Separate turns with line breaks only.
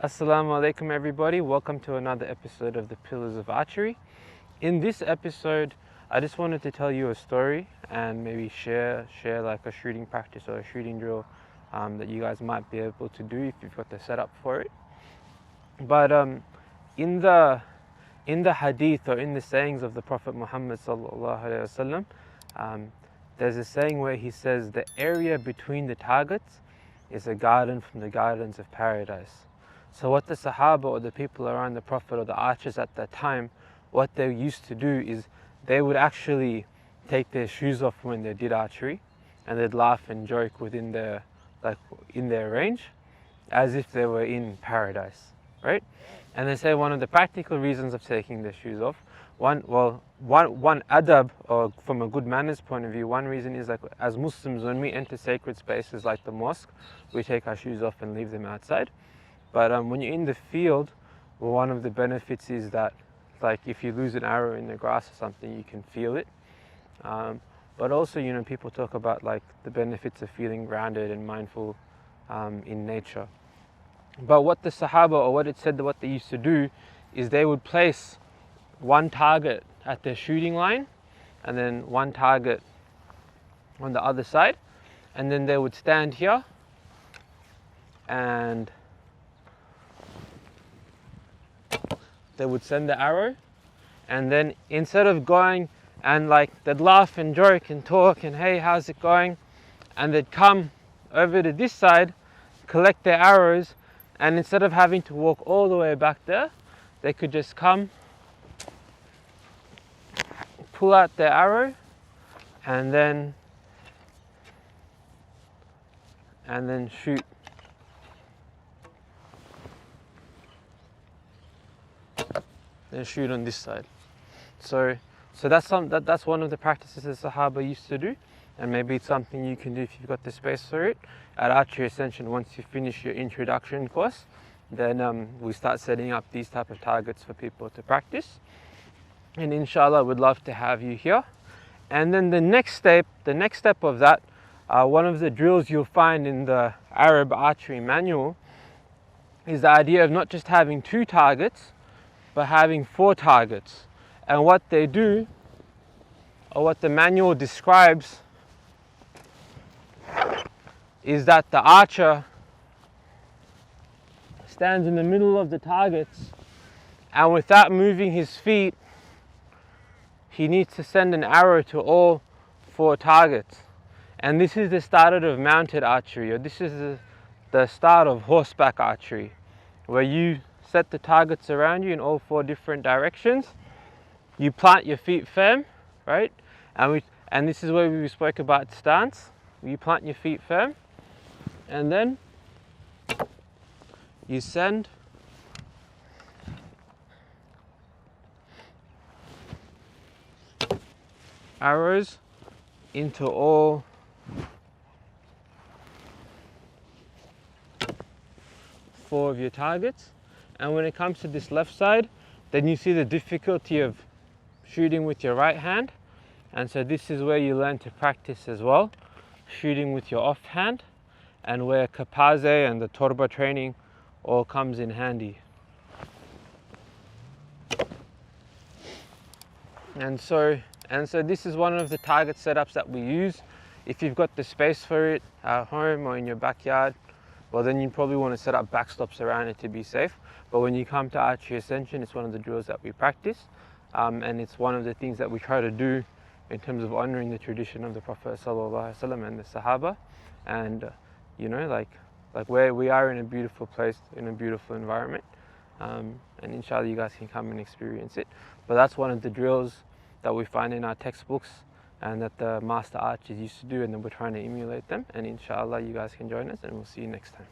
Assalamu alaikum everybody, welcome to another episode of the Pillars of Archery. In this episode, I just wanted to tell you a story and maybe share like a shooting practice or a shooting drill that you guys might be able to do if you've got the setup for it. But in the hadith or in the sayings of the Prophet Muhammad sallallahu alaihi wasallam, there's a saying where he says the area between the targets is a garden from the gardens of paradise. So what the Sahaba or the people around the Prophet or the archers at that time, what they used to do is they would actually take their shoes off when they did archery, and they'd laugh and joke within their range, as if they were in paradise, right? And they say one of the practical reasons of taking their shoes off, one adab, or from a good manners point of view, one reason is like as Muslims, when we enter sacred spaces like the mosque, we take our shoes off and leave them outside. But when you're in the field, well, one of the benefits is that, like, if you lose an arrow in the grass or something, you can feel it. But also, you know, people talk about like the benefits of feeling grounded and mindful in nature. But what the Sahaba, or what it said that what they used to do, is they would place one target at their shooting line, and then one target on the other side, and then they would stand here and they would send the arrow, and then instead of going and like they'd laugh and joke and talk and hey, how's it going, and they'd come over to this side, collect their arrows, and instead of having to walk all the way back there, they could just come, pull out their arrow, and then shoot. Then shoot on this side. So that's one of the practices the Sahaba used to do, and maybe it's something you can do if you've got the space for it. At Archery Ascension, once you finish your introduction course, then we start setting up these type of targets for people to practice. And inshallah, we'd love to have you here. And then the next step of that, one of the drills you'll find in the Arab Archery manual is the idea of not just having 2 targets, but having 4 targets. And what they do, or what the manual describes, is that the archer stands in the middle of the targets, and without moving his feet, he needs to send an arrow to all 4 targets. And this is the start of mounted archery, or this is the start of horseback archery, where you set the targets around you in all 4 different directions. You plant your feet firm, right? And this is where we spoke about stance. You plant your feet firm, and then you send arrows into all 4 of your targets. And when it comes to this left side, then you see the difficulty of shooting with your right hand. And so this is where you learn to practice as well, shooting with your offhand, and where kapaze and the torba training all comes in handy. And so this is one of the target setups that we use. If you've got the space for it at home or in your backyard, well, then you probably want to set up backstops around it to be safe. But when you come to Archery Ascension, it's one of the drills that we practice, and it's one of the things that we try to do in terms of honoring the tradition of the Prophet ﷺ and the Sahaba. And you know, like where we are in a beautiful place, in a beautiful environment, and inshallah you guys can come and experience it. But that's one of the drills that we find in our textbooks and that the master archers used to do, and then we're trying to emulate them. And inshallah you guys can join us, and we'll see you next time.